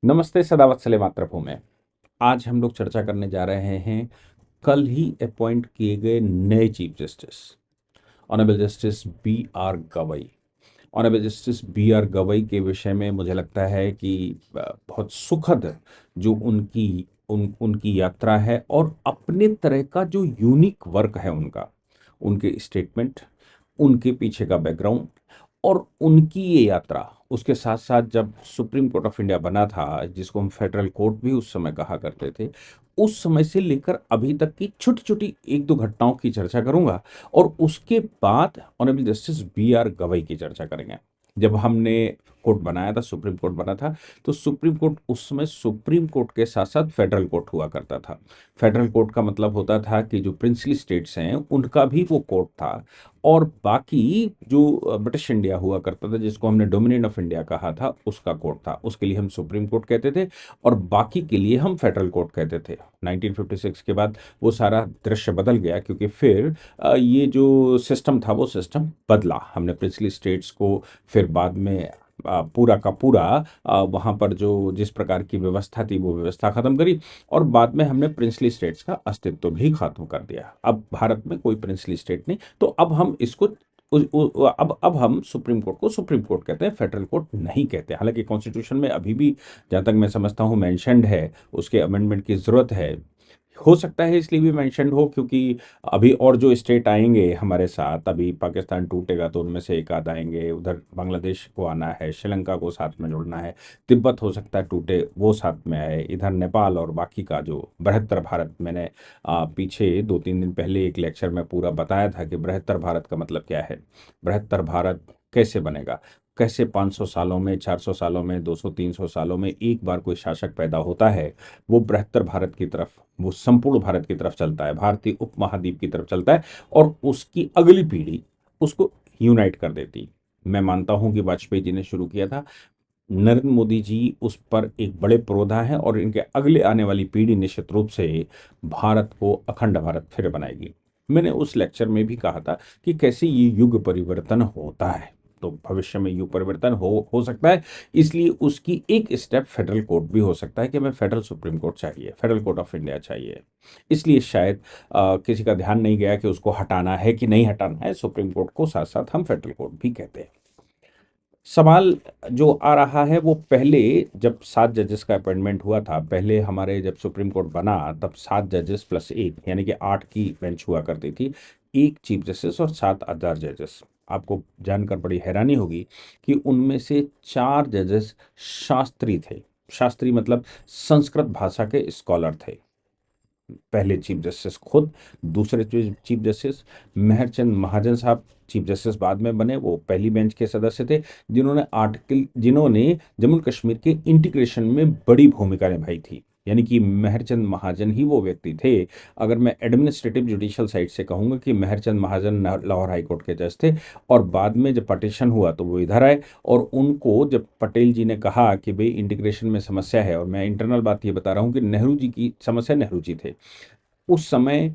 नमस्ते सदावत सले मातृभूमि। आज हम लोग चर्चा करने जा रहे हैं कल ही अपॉइंट किए गए नए chief justice honourable justice B R Gavai. Honourable justice B R Gavai के विषय में मुझे लगता है कि बहुत सुखद जो उनकी यात्रा है और अपने तरह का जो यूनिक वर्क है उनका, उनके स्टेटमेंट, उनके पीछे का बैकग्राउंड और उनकी ये यात्रा, उसके साथ साथ जब सुप्रीम कोर्ट ऑफ इंडिया बना था, जिसको हम फेडरल कोर्ट भी उस समय कहा करते थे, उस समय से लेकर अभी तक की छोटी-छोटी 1-2 घटनाओं की चर्चा करूँगा और उसके बाद honourable justice B R Gavai की चर्चा करेंगे। जब हमने कोर्ट बनाया था, सुप्रीम कोर्ट बना था, तो सुप्रीम कोर्ट उस समय सुप्रीम कोर्ट के साथ-साथ फेडरल कोर्ट हुआ करता था। फेडरल कोर्ट का मतलब होता था कि जो प्रिंसली स्टेट्स हैं, उनका भी वो कोर्ट था और बाकी जो ब्रिटिश इंडिया हुआ करता था, जिसको हमने डोमिनियन ऑफ इंडिया कहा था, उसका कोर्ट था। उसके लिए हम सुप्रीम कोर्ट कहते थे और बाकी के लिए हम फेडरल कोर्ट कहते थे। 1956 के बाद वो सारा दृश्य बदल गया क्योंकि फिर ये जो सिस्टम था वो सिस्टम बदला। हमने प्रिंसली स्टेट्स को फिर बाद में पूरा का पूरा वहाँ पर जो जिस प्रकार की व्यवस्था थी वो व्यवस्था खत्म करी और बाद में हमने प्रिंसली स्टेट्स का अस्तित्व भी खत्म कर दिया। अब भारत में कोई प्रिंसली स्टेट नहीं, तो अब हम इसको अब हम सुप्रीम कोर्ट को सुप्रीम कोर्ट कहते हैं, फेडरल कोर्ट नहीं कहते। हालांकि कॉन्स्टिट्यूशन में अभी भी जहाँ तक मैं समझता हूँ मेंशन्ड है, उसके अमेंडमेंट की ज़रूरत है। हो सकता है इसलिए भी मेंशन्ड हो क्योंकि अभी और जो स्टेट आएंगे हमारे साथ, अभी पाकिस्तान टूटेगा तो उनमें से एक आध आएंगे, उधर बांग्लादेश को आना है, श्रीलंका को साथ में जोड़ना है, तिब्बत हो सकता है टूटे वो साथ में आए, इधर नेपाल और बाकी का जो बृहत्तर भारत। मैंने पीछे 2-3 दिन पहले एक लेक्चर में पूरा बताया था कि बृहत्तर भारत का मतलब क्या है, बृहत्तर भारत कैसे बनेगा, कैसे 500 सालों में, 400 सालों में, 200-300 सालों में एक बार कोई शासक पैदा होता है, वो बृहत्तर भारत की तरफ, वो संपूर्ण भारत की तरफ चलता है, भारतीय उपमहाद्वीप की तरफ चलता है और उसकी अगली पीढ़ी उसको यूनाइट कर देती। मैं मानता हूं कि वाजपेयी जी ने शुरू किया था, नरेंद्र मोदी जी उस पर एक बड़े पुरोधा हैं और इनके अगले आने वाली पीढ़ी निश्चित रूप से भारत को अखंड भारत फिर बनाएगी। मैंने उस लेक्चर में भी कहा था कि कैसे ये युग परिवर्तन होता है, तो भविष्य में युग परिवर्तन हो सकता है। इसलिए उसकी एक स्टेप फेडरल कोर्ट भी हो सकता है कि हमें फेडरल सुप्रीम कोर्ट चाहिए, फेडरल कोर्ट ऑफ इंडिया चाहिए। इसलिए शायद किसी का ध्यान नहीं गया कि उसको हटाना है कि नहीं हटाना है, सुप्रीम कोर्ट को साथ साथ हम फेडरल कोर्ट भी कहते हैं। सवाल जो आ रहा है वो, पहले जब 7 जजेस का अपॉइंटमेंट हुआ था, पहले हमारे जब सुप्रीम कोर्ट बना तब 7 जजेस प्लस 1 यानी कि 8 की बेंच हुआ करती थी, एक चीफ जस्टिस और 7 अदर जजेस। आपको जानकर बड़ी हैरानी होगी कि उनमें से 4 जजेस शास्त्री थे। शास्त्री मतलब संस्कृत भाषा के स्कॉलर थे। पहले चीफ जस्टिस खुद, दूसरे चीफ जस्टिस मेहरचंद महाजन साहब चीफ जस्टिस बाद में बने, वो पहली बेंच के सदस्य थे जिन्होंने जम्मू कश्मीर के इंटीग्रेशन में बड़ी भूमिका निभाई थी। यानी कि मेहरचंद महाजन ही वो व्यक्ति थे। अगर मैं एडमिनिस्ट्रेटिव जुडिशियल साइड से कहूँगा कि मेहरचंद महाजन लाहौर हाई कोर्ट के जज थे और बाद में जब पार्टीशन हुआ तो वो इधर आए और उनको जब पटेल जी ने कहा कि भाई इंटीग्रेशन में समस्या है, और मैं इंटरनल बात ये बता रहा हूँ कि नेहरू जी की समस्या, नेहरू जी थे उस समय,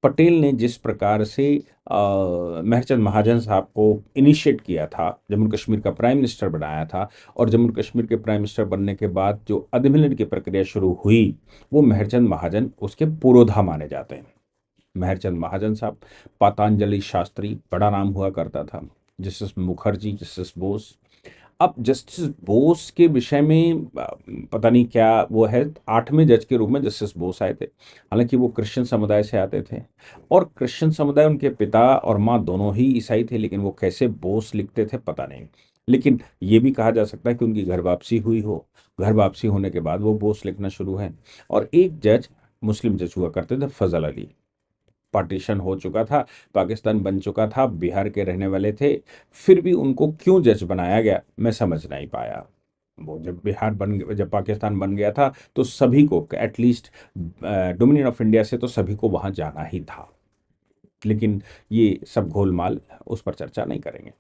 पटेल ने जिस प्रकार से मेहरचंद महाजन साहब को इनिशिएट किया था, जम्मू कश्मीर का प्राइम मिनिस्टर बनाया था और जम्मू कश्मीर के प्राइम मिनिस्टर बनने के बाद जो अधिनियम की प्रक्रिया शुरू हुई, वो मेहरचंद महाजन उसके पुरोधा माने जाते हैं। मेहरचंद महाजन साहब, पातंजलि शास्त्री बड़ा नाम हुआ करता था, जस्टिस मुखर्जी, जस्टिस बोस। अब जस्टिस बोस के विषय में पता नहीं क्या वो है, 8वें जज के रूप में जस्टिस बोस आए थे। हालांकि वो क्रिश्चियन समुदाय से आते थे और क्रिश्चियन समुदाय, उनके पिता और माँ दोनों ही ईसाई थे, लेकिन वो कैसे बोस लिखते थे पता नहीं। लेकिन ये भी कहा जा सकता है कि उनकी घर वापसी हुई हो, घर वापसी होने के बाद वो बोस लिखना शुरू है। और एक जज मुस्लिम जज हुआ करते थे, फजल अली। पार्टीशन हो चुका था, पाकिस्तान बन चुका था, बिहार के रहने वाले थे, फिर भी उनको क्यों जज बनाया गया मैं समझ नहीं पाया। वो जब पाकिस्तान बन गया था तो सभी को एटलीस्ट डोमिनियन ऑफ इंडिया से तो सभी को वहां जाना ही था। लेकिन ये सब गोलमाल, उस पर चर्चा नहीं करेंगे।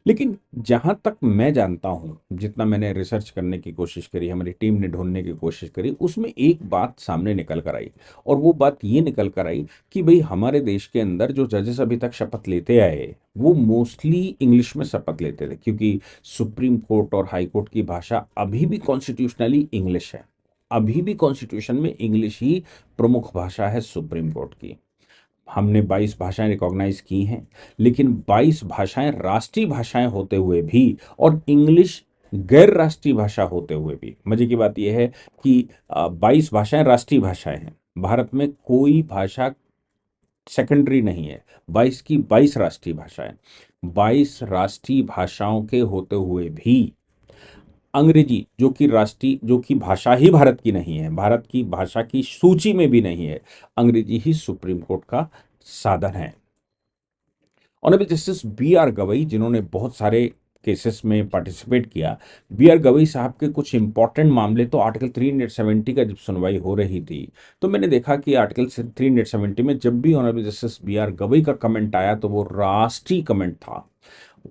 लेकिन जहाँ तक मैं जानता हूँ, जितना मैंने रिसर्च करने की कोशिश करी, हमारी टीम ने ढूँढने की कोशिश करी, उसमें एक बात सामने निकल कर आई और वो बात ये निकल कर आई कि भई हमारे देश के अंदर जो जजेस अभी तक शपथ लेते आए, वो मोस्टली इंग्लिश में शपथ लेते थे क्योंकि सुप्रीम कोर्ट और हाई कोर्ट की भाषा अभी भी कॉन्स्टिट्यूशनली इंग्लिश है। अभी भी कॉन्स्टिट्यूशन में इंग्लिश ही प्रमुख भाषा है सुप्रीम कोर्ट की। हमने 22 भाषाएं रिकॉग्नाइज की हैं, लेकिन 22 भाषाएं राष्ट्रीय भाषाएं होते हुए भी और इंग्लिश गैर राष्ट्रीय भाषा होते हुए भी, मजे की बात यह है कि 22 भाषाएं राष्ट्रीय भाषाएं हैं। भारत में कोई भाषा सेकेंडरी नहीं है। 22 की 22 राष्ट्रीय भाषाएं, 22 राष्ट्रीय भाषाओं के होते हुए भी अंग्रेजी जो कि भाषा ही भारत की नहीं है, भारत की भाषा की सूची में भी नहीं है, अंग्रेजी ही सुप्रीम कोर्ट का साधन है। Honourable justice B R Gavai, जिन्होंने बहुत सारे केसेस में पार्टिसिपेट किया, बी आर गवई साहब के कुछ इंपॉर्टेंट मामले तो आर्टिकल 370 का जब सुनवाई हो रही थी, तो मैंने देखा कि आर्टिकल 370 में जब भी honourable justice B R Gavai का कमेंट आया तो वो राष्ट्रीय कमेंट था।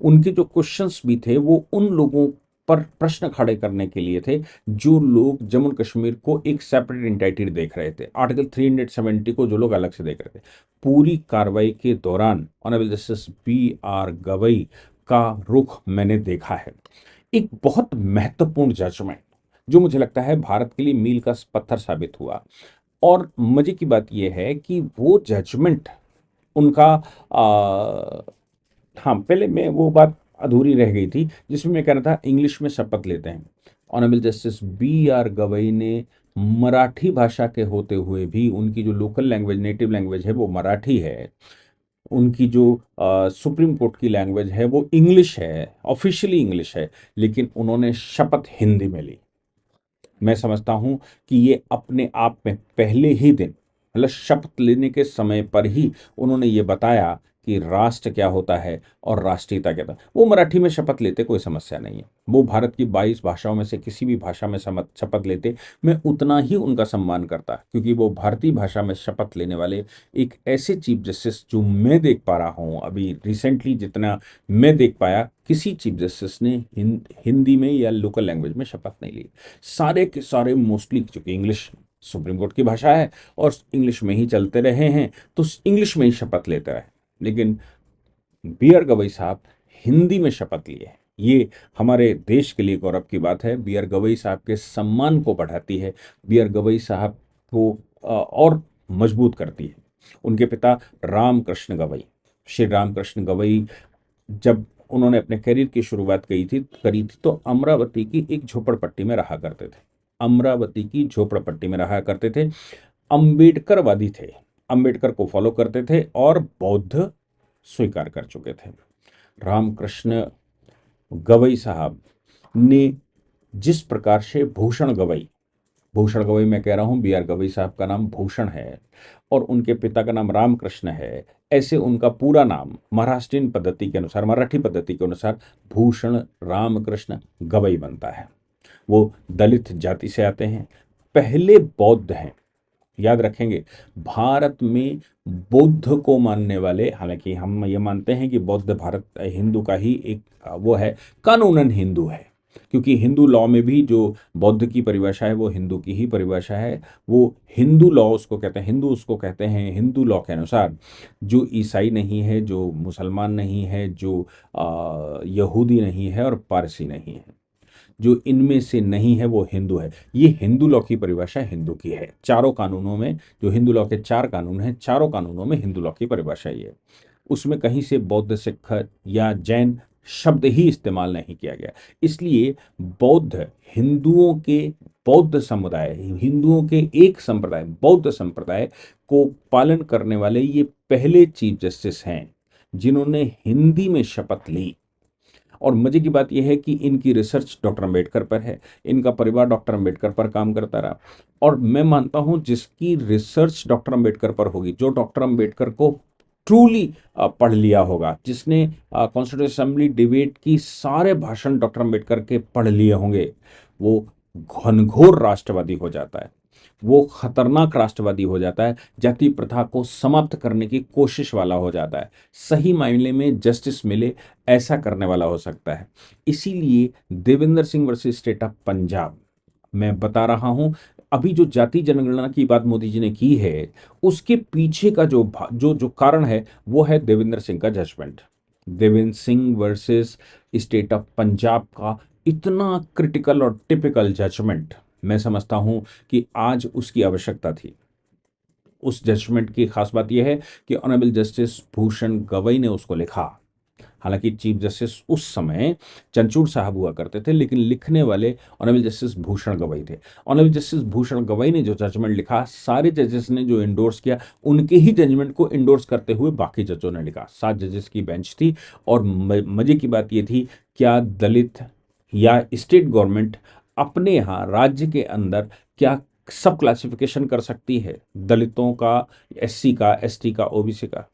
उनके जो क्वेश्चंस भी थे वो उन लोगों पर प्रश्न खड़े करने के लिए थे जो लोग जम्मू कश्मीर को एक सेपरेट एंटिटी देख रहे थे, आर्टिकल 370 को जो लोग अलग से देख रहे थे। पूरी कार्रवाई के दौरान honourable justice B R Gavai का रुख मैंने देखा है। एक बहुत महत्वपूर्ण जजमेंट जो मुझे लगता है भारत के लिए मील का पत्थर साबित हुआ। और मजे की बात यह है कि वो जजमेंट उनका हाँ, पहले मैं वो बात अधूरी रह गई थी जिसमें मैं कह रहा था इंग्लिश में शपथ लेते हैं। Honourable justice B R Gavai ने मराठी भाषा के होते हुए भी, उनकी जो लोकल लैंग्वेज नेटिव लैंग्वेज है वो मराठी है, उनकी जो सुप्रीम कोर्ट की लैंग्वेज है वो इंग्लिश है, ऑफिशियली इंग्लिश है, लेकिन उन्होंने शपथ हिंदी में ली। मैं समझता हूं कि ये अपने आप में पहले ही दिन, मतलब शपथ लेने के समय पर ही उन्होंने ये बताया कि राष्ट्र क्या होता है और राष्ट्रीयता क्या था। वो मराठी में शपथ लेते, कोई समस्या नहीं है, वो भारत की 22 भाषाओं में से किसी भी भाषा में शपथ लेते, मैं उतना ही उनका सम्मान करता, क्योंकि वो भारतीय भाषा में शपथ लेने वाले एक ऐसे चीफ जस्टिस जो मैं देख पा रहा हूँ अभी रिसेंटली, जितना मैं देख पाया, किसी चीफ जस्टिस ने हिंदी में या लोकल लैंग्वेज में शपथ नहीं ली। सारे के सारे मोस्टली, चूंकि इंग्लिश सुप्रीम कोर्ट की भाषा है और इंग्लिश में ही चलते रहे हैं, तो इंग्लिश में ही शपथ लेते रहे। लेकिन बी आर गवई साहब हिंदी में शपथ लिए हैं। ये हमारे देश के लिए गौरव की बात है, बी आर गवई साहब के सम्मान को बढ़ाती है, बी आर गवई साहब को और मजबूत करती है। उनके पिता रामकृष्ण गवई, श्री रामकृष्ण गवई, जब उन्होंने अपने करियर की शुरुआत करी थी तो अमरावती की एक झोपड़पट्टी में रहा करते थे। अमरावती की झोपड़पट्टी में रहा करते थे। अंबेडकरवादी थे, अंबेडकर को फॉलो करते थे और बौद्ध स्वीकार कर चुके थे। रामकृष्ण गवई साहब ने जिस प्रकार से भूषण गवई मैं कह रहा हूं, बी आर गवई साहब का नाम भूषण है और उनके पिता का नाम रामकृष्ण है, ऐसे उनका पूरा नाम महाराष्ट्रीयन पद्धति के अनुसार, मराठी पद्धति के अनुसार भूषण रामकृष्ण गवई बनता है। वो दलित जाति से आते हैं, पहले बौद्ध हैं। याद रखेंगे, भारत में बौद्ध को मानने वाले, हालांकि हम ये मानते हैं कि बौद्ध भारत हिंदू का ही एक वो है, कानूनन हिंदू है, क्योंकि हिंदू लॉ में भी जो बौद्ध की परिभाषा है वो हिंदू की ही परिभाषा है। वो हिंदू लॉ उसको कहते हैं, हिंदू उसको कहते हैं। हिंदू लॉ के अनुसार जो ईसाई नहीं है, जो मुसलमान नहीं है, जो यहूदी नहीं है और पारसी नहीं है, जो इनमें से नहीं है वो हिंदू है। ये हिंदू लॉ की परिभाषा हिंदू की है। चारों कानूनों में, जो हिंदू लॉ के 4 कानून हैं, चारों कानूनों में हिंदू लॉ की परिभाषा ये है। उसमें कहीं से बौद्ध, सिख या जैन शब्द ही इस्तेमाल नहीं किया गया। इसलिए बौद्ध हिंदुओं के बौद्ध समुदाय, हिंदुओं के एक संप्रदाय बौद्ध संप्रदाय को पालन करने वाले ये पहले चीफ जस्टिस हैं जिन्होंने हिंदी में शपथ ली। और मजे की बात यह है कि इनकी रिसर्च डॉक्टर अंबेडकर पर है, इनका परिवार डॉक्टर अंबेडकर पर काम करता रहा, और मैं मानता हूं जिसकी रिसर्च डॉक्टर अंबेडकर पर होगी, जो डॉक्टर अंबेडकर को ट्रूली पढ़ लिया होगा, जिसने कॉन्स्टिट्यूशन असेंबली डिबेट की सारे भाषण डॉक्टर अंबेडकर के पढ़ लिए होंगे, वो घनघोर राष्ट्रवादी हो जाता है। वो खतरनाक राष्ट्रवादी हो जाता है, जाति प्रथा को समाप्त करने की कोशिश वाला हो जाता है, सही मायने में जस्टिस मिले ऐसा करने वाला हो सकता है। इसीलिए Devendra Singh versus state of Punjab मैं बता रहा हूं, अभी जो जाति जनगणना की बात मोदी जी ने की है, उसके पीछे का जो कारण है वो है देवेंद्र सिंह का judgment. Devendra Singh versus state of Punjab का इतना क्रिटिकल और टिपिकल जजमेंट, मैं समझता हूं कि आज उसकी आवश्यकता थी। उस जजमेंट की खास बात यह है कि ऑनरेबल जस्टिस भूषण गवई ने उसको लिखा। हालांकि चीफ जस्टिस उस समय चंचूड़ साहब हुआ करते थे, लेकिन लिखने वाले ऑनरेबल जस्टिस भूषण गवई थे। ऑनरेबल जस्टिस भूषण गवई ने जो जजमेंट लिखा, सारे जजेस ने जो इंडोर्स किया, उनके ही जजमेंट को इंडोर्स करते हुए बाकी जजों ने लिखा। 7 जजेस की बेंच थी। और मजे की बात यह थी, क्या दलित या स्टेट गवर्नमेंट अपने यहाँ राज्य के अंदर क्या सब क्लासिफिकेशन कर सकती है, दलितों का, एससी का, एसटी का, ओबीसी का?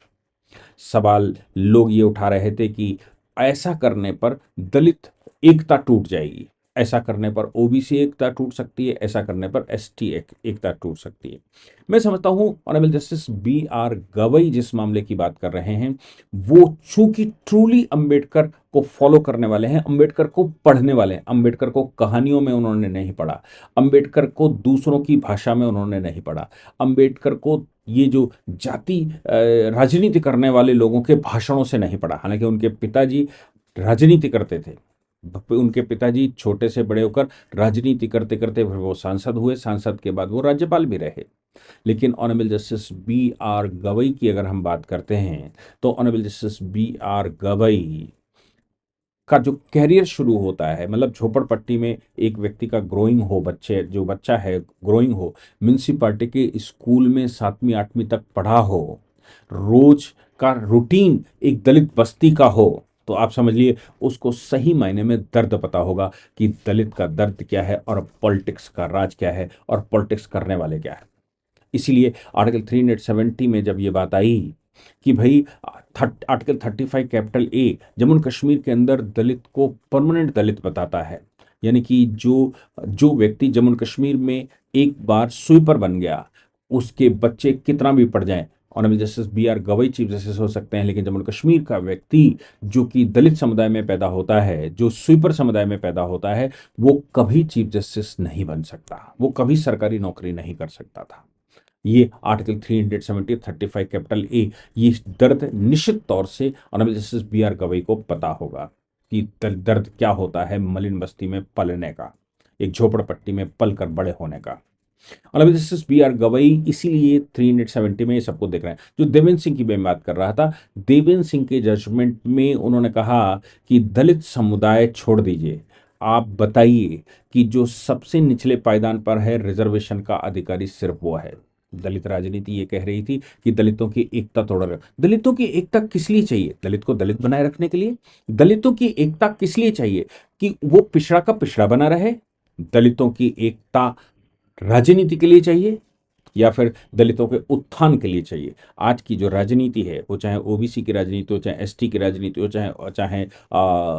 सवाल लोग ये उठा रहे थे कि ऐसा करने पर दलित एकता टूट जाएगी, ऐसा करने पर ओबीसी एकता टूट सकती है, ऐसा करने पर एसटी एकता टूट सकती है। मैं समझता हूं honourable justice B R Gavai जिस मामले की बात कर रहे हैं, वो चूंकि ट्रूली अंबेडकर को फॉलो करने वाले हैं, अंबेडकर को पढ़ने वाले हैं, अंबेडकर को कहानियों में उन्होंने नहीं पढ़ा, अंबेडकर को दूसरों की भाषा में उन्होंने नहीं पढ़ा, अंबेडकर को ये जो जाति राजनीति करने वाले लोगों के भाषणों से नहीं पढ़ा। हालांकि उनके पिताजी राजनीति करते थे, उनके पिताजी छोटे से बड़े होकर राजनीति करते करते फिर वो सांसद हुए, सांसद के बाद वो राज्यपाल भी रहे। लेकिन honourable justice B R Gavai की अगर हम बात करते हैं, तो honourable justice B R Gavai का जो कैरियर शुरू होता है, मतलब झोपड़पट्टी में एक व्यक्ति का ग्रोइंग हो, जो बच्चा है ग्रोइंग हो, म्यूनिसिपालिटी के स्कूल में 7वीं 8वीं तक पढ़ा हो, रोज का रूटीन एक दलित बस्ती का हो, तो आप समझिए उसको सही मायने में दर्द पता होगा कि दलित का दर्द क्या है और पॉलिटिक्स का राज क्या है और पॉलिटिक्स करने वाले क्या है। इसीलिए आर्टिकल 370 में जब ये बात आई कि भाई article 35 capital A Jammu Kashmir के अंदर दलित को परमानेंट दलित बताता है, यानी कि जो जो व्यक्ति जम्मू कश्मीर में एक बार स्वीपर बन गया, उसके बच्चे कितना भी पढ़ जाएं, honourable justice B R Gavai chief justice हो सकते हैं, लेकिन जम्मू कश्मीर का व्यक्ति जो कि दलित समुदाय में पैदा होता है, जो स्वीपर समुदाय में पैदा होता है, वो कभी चीफ जस्टिस नहीं बन सकता, वो कभी सरकारी नौकरी नहीं कर सकता था। ये आर्टिकल 370 35 कैपिटल ए, ये दर्द निश्चित तौर से honourable justice B R Gavai को पता होगा कि दर्द क्या होता है मलिन बस्ती में पलने का, एक झोपड़पट्टी में पल कर बड़े होने का। Honourable justice B R Gavai इसीलिए 370 में ये सबको देख रहे हैं। जो देवेंद्र सिंह की मैं बात कर रहा था, देवेंद्र सिंह के जजमेंट में उन्होंने कहा कि दलित समुदाय छोड़ दीजिए, आप बताइए कि जो सबसे निचले पायदान पर है रिजर्वेशन का अधिकारी सिर्फ वो है। दलित राजनीति ये कह रही थी कि दलितों की एकता तोड़ रहे हो। दलितों की एकता किस लिए चाहिए? दलित को दलित बनाए रखने के लिए। दलितों की एकता किस लिए चाहिए? कि वो पिछड़ा का पिछड़ा बना रहे। दलितों की एकता राजनीति के लिए चाहिए या फिर दलितों के उत्थान के लिए चाहिए? आज की जो राजनीति है, वो चाहे ओबीसी की राजनीति हो, चाहे एसटी की राजनीति हो, चाहे चाहे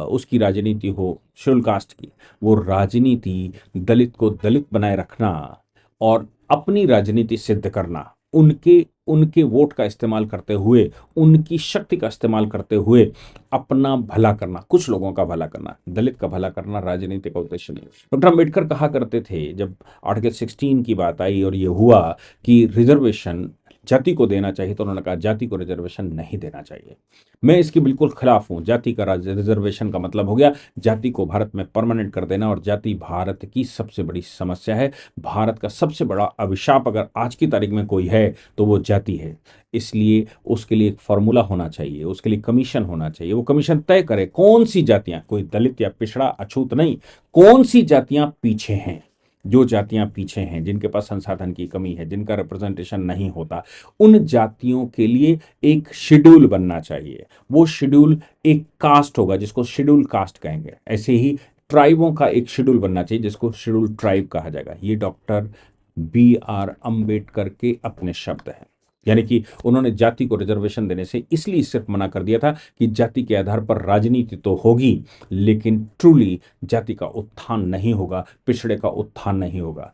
उसकी राजनीति हो शेड्यूल कास्ट की, वो राजनीति दलित को दलित बनाए रखना और अपनी राजनीति सिद्ध करना, उनके उनके वोट का इस्तेमाल करते हुए, उनकी शक्ति का इस्तेमाल करते हुए अपना भला करना, कुछ लोगों का भला करना, दलित का भला करना राजनीति का उद्देश्य नहीं। डॉक्टर अम्बेडकर कहा करते थे, जब आर्टिकल 16 की बात आई और ये हुआ कि रिजर्वेशन जाति को देना चाहिए, तो उन्होंने कहा जाति को रिजर्वेशन नहीं देना चाहिए। मैं इसके बिल्कुल खिलाफ हूं। जाति का रिजर्वेशन का मतलब हो गया जाति को भारत में परमानेंट कर देना, और जाति भारत की सबसे बड़ी समस्या है। भारत का सबसे बड़ा अभिशाप अगर आज की तारीख में कोई है तो वो जाति है। इसलिए उसके लिए एक फॉर्मूला होना चाहिए, उसके लिए कमीशन होना चाहिए। वो कमीशन तय करे कौन सी जातियां, कोई दलित या पिछड़ा अछूत नहीं, कौन सी जातियां पीछे हैं। जो जातियां पीछे हैं, जिनके पास संसाधन की कमी है, जिनका रिप्रेजेंटेशन नहीं होता, उन जातियों के लिए एक शेड्यूल बनना चाहिए। वो शेड्यूल एक कास्ट होगा जिसको शेड्यूल कास्ट कहेंगे। ऐसे ही ट्राइबों का एक शेड्यूल बनना चाहिए जिसको शेड्यूल ट्राइब कहा जाएगा। ये डॉक्टर बी आर अंबेडकर के अपने शब्द हैं। यानी कि उन्होंने जाति को रिजर्वेशन देने से इसलिए सिर्फ मना कर दिया था कि जाति के आधार पर राजनीति तो होगी, लेकिन ट्रूली जाति का उत्थान नहीं होगा, पिछड़े का उत्थान नहीं होगा।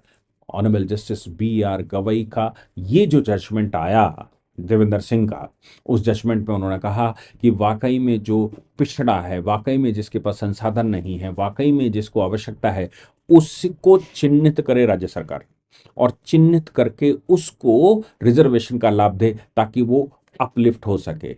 Honourable justice B R Gavai का ये जो जजमेंट आया देवेंद्र सिंह का, उस जजमेंट में उन्होंने कहा कि वाकई में जो पिछड़ा है, वाकई में जिसके पास संसाधन नहीं है, वाकई में जिसको आवश्यकता है, उसको चिन्हित करे राज्य सरकार और चिन्हित करके उसको रिजर्वेशन का लाभ दे ताकि वो अपलिफ्ट हो सके।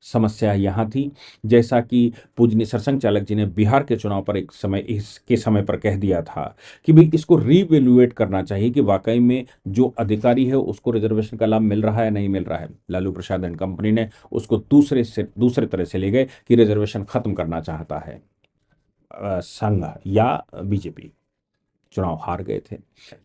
समस्या यहाँ थी, जैसा कि पूजनीय सरसंघ चालक जी ने बिहार के चुनाव पर एक समय इसके समय पर कह दिया था कि भाई इसको रीवैल्यूएट करना चाहिए कि वाकई में जो अधिकारी है उसको रिजर्वेशन का लाभ मिल रहा है नहीं मिल रहा है। लालू प्रसाद एंड कंपनी ने उसको दूसरे तरह से ले गए कि रिजर्वेशन खत्म करना चाहता है संघ या बीजेपी। चुनाव हार गए थे,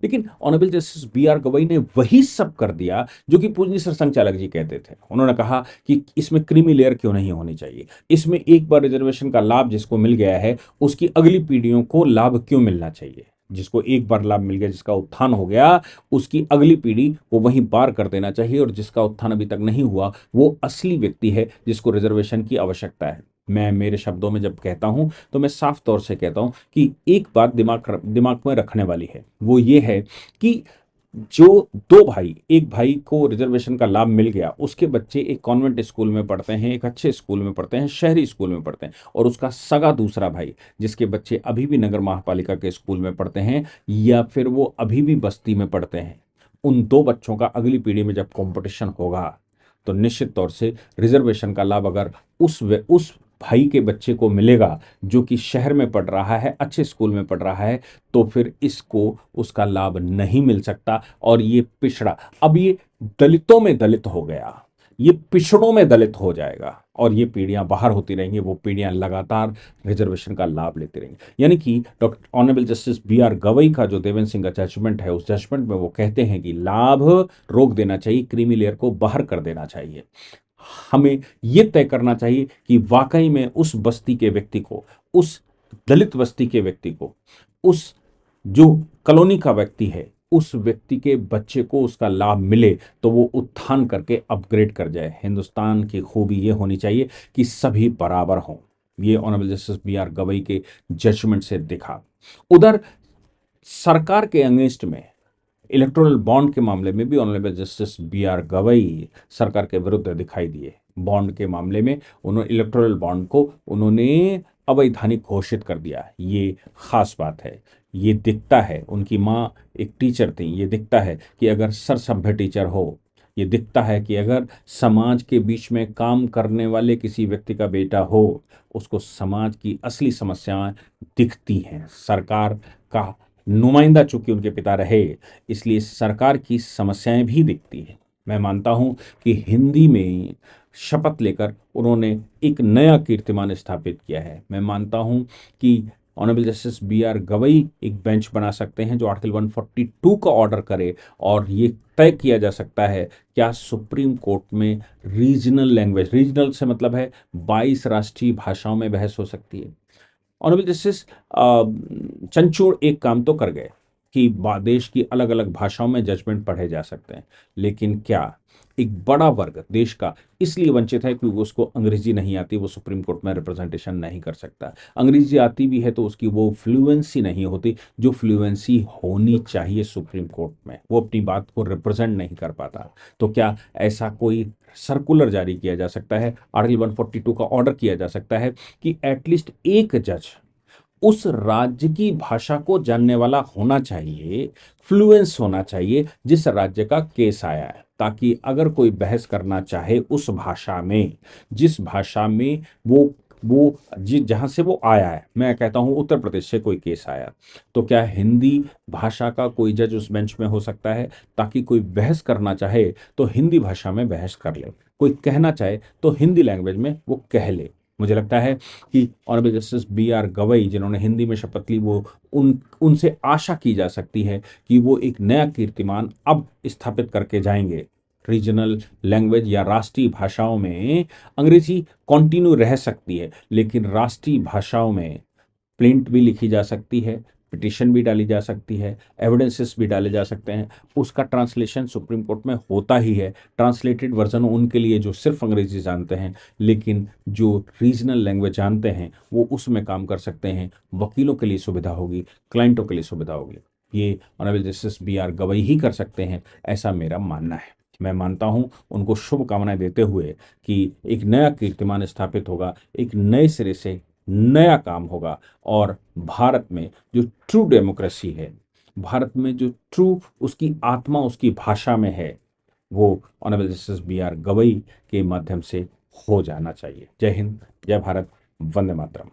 लेकिन honourable justice B R Gavai ने वही सब कर दिया जो कि पूजनीय सरसंघ चालक जी कहते थे। उन्होंने कहा कि इसमें क्रीमी लेयर क्यों नहीं होनी चाहिए, इसमें एक बार रिजर्वेशन का लाभ जिसको मिल गया है उसकी अगली पीढ़ियों को लाभ क्यों मिलना चाहिए। जिसको एक बार लाभ मिल गया, जिसका उत्थान हो गया, उसकी अगली पीढ़ी को वहीं पार कर देना चाहिए, और जिसका उत्थान अभी तक नहीं हुआ वो असली व्यक्ति है जिसको रिजर्वेशन की आवश्यकता है। मैं मेरे शब्दों में जब कहता हूं तो मैं साफ तौर से कहता हूं कि एक बात दिमाग में रखने वाली है, वो ये है कि जो दो भाई, एक भाई को रिजर्वेशन का लाभ मिल गया, उसके बच्चे एक कॉन्वेंट स्कूल में पढ़ते हैं, एक अच्छे स्कूल में पढ़ते हैं, शहरी स्कूल में पढ़ते हैं, और उसका सगा दूसरा भाई जिसके बच्चे अभी भी नगर महापालिका के स्कूल में पढ़ते हैं या फिर वो अभी भी बस्ती में पढ़ते हैं, उन दो बच्चों का अगली पीढ़ी में जब कंपटीशन होगा तो निश्चित तौर से रिजर्वेशन का लाभ अगर उस भाई के बच्चे को मिलेगा जो कि शहर में पढ़ रहा है, अच्छे स्कूल में पढ़ रहा है, तो फिर इसको उसका लाभ नहीं मिल सकता। और ये पिछड़ा, अब ये दलितों में दलित हो गया, ये पिछड़ों में दलित हो जाएगा, और ये पीढ़ियां बाहर होती रहेंगी, वो पीढ़ियां लगातार रिजर्वेशन का लाभ लेती रहेंगी। यानी कि doctor honourable justice B R Gavai का जो देवेंद्र सिंह का जजमेंट है, उस जजमेंट में वो कहते हैं कि लाभ रोक देना चाहिए, क्रीमी लेयर को बाहर कर देना चाहिए। हमें यह तय करना चाहिए कि वाकई में उस बस्ती के व्यक्ति को, उस दलित बस्ती के व्यक्ति को, उस जो कॉलोनी का व्यक्ति है, उस व्यक्ति के बच्चे को उसका लाभ मिले तो वो उत्थान करके अपग्रेड कर जाए। हिंदुस्तान की खूबी ये होनी चाहिए कि सभी बराबर हों। ये honourable justice B R Gavai के जजमेंट से दिखा। उधर सरकार के अगेंस्ट में इलेक्टोरल बॉन्ड के मामले में भी honourable justice B R Gavai सरकार के विरुद्ध दिखाई दिए। बॉन्ड के मामले में उन्होंने इलेक्टोरल बॉन्ड को उन्होंने अवैधानिक घोषित कर दिया। ये खास बात है। ये दिखता है, उनकी माँ एक टीचर थी, ये दिखता है कि अगर सरसभ्य टीचर हो, ये दिखता है कि अगर समाज के बीच में काम करने वाले किसी व्यक्ति का बेटा हो, उसको समाज की असली समस्याएं दिखती हैं। सरकार का नुमाइंदा चूंकि उनके पिता रहे, इसलिए सरकार की समस्याएं भी दिखती हैं। मैं मानता हूं कि हिंदी में शपथ लेकर उन्होंने एक नया कीर्तिमान स्थापित किया है। मैं मानता हूं कि honourable justice B R Gavai एक बेंच बना सकते हैं जो आर्टिकल 142 का ऑर्डर करे, और ये तय किया जा सकता है क्या सुप्रीम कोर्ट में रीजनल लैंग्वेज, रीजनल से मतलब है 22 राष्ट्रीय भाषाओं में बहस हो सकती है। ऑनरेबल जस्टिस चंचूड़ एक काम तो कर गए कि देश की अलग अलग भाषाओं में जजमेंट पढ़े जा सकते हैं, लेकिन क्या एक बड़ा वर्ग देश का इसलिए वंचित है क्योंकि उसको अंग्रेजी नहीं आती, वो सुप्रीम कोर्ट में रिप्रेजेंटेशन नहीं कर सकता। अंग्रेजी आती भी है तो उसकी वो फ्लुएंसी नहीं होती जो फ्लुएंसी होनी चाहिए सुप्रीम कोर्ट में, वो अपनी बात को रिप्रेजेंट नहीं कर पाता। तो क्या ऐसा कोई सर्कुलर जारी किया जा सकता है, आर्टिकल 142 का ऑर्डर किया जा सकता है कि एटलीस्ट एक जज उस राज्य की भाषा को जानने वाला होना चाहिए, फ्लुएंस होना चाहिए जिस राज्य का केस आया है, ताकि अगर कोई बहस करना चाहे उस भाषा में, जिस भाषा में वो जहां से वो आया है, मैं कहता हूं उत्तर प्रदेश से कोई केस आया, तो क्या हिंदी भाषा का कोई जज उस बेंच में हो सकता है, ताकि कोई बहस करना चाहे तो हिंदी भाषा में बहस कर ले, कोई कहना चाहे तो हिंदी लैंग्वेज में वो कह ले। मुझे लगता है कि honourable justice B R Gavai जिन्होंने हिंदी में शपथ ली, वो उनसे आशा की जा सकती है कि वो एक नया कीर्तिमान अब स्थापित करके जाएंगे। रीजनल लैंग्वेज या राष्ट्रीय भाषाओं में अंग्रेजी कंटिन्यू रह सकती है, लेकिन राष्ट्रीय भाषाओं में प्रिंट भी लिखी जा सकती है, पिटिशन भी डाली जा सकती है, एविडेंसेस भी डाले जा सकते हैं, उसका ट्रांसलेशन सुप्रीम कोर्ट में होता ही है। ट्रांसलेटेड वर्जन उनके लिए जो सिर्फ अंग्रेजी जानते हैं, लेकिन जो रीजनल लैंग्वेज जानते हैं वो उसमें काम कर सकते हैं। वकीलों के लिए सुविधा होगी, क्लाइंटों के लिए सुविधा होगी। ये honourable justice B R Gavai ही कर सकते हैं, ऐसा मेरा मानना है। मैं मानता हूँ उनको शुभकामनाएं देते हुए कि एक नया कीर्तिमान स्थापित होगा, एक नए सिरे से नया काम होगा और भारत में जो ट्रू डेमोक्रेसी है, भारत में जो ट्रू उसकी आत्मा उसकी भाषा में है, वो honourable justice B R Gavai के माध्यम से हो जाना चाहिए। जय हिंद, जय भारत, वंदे मातरम।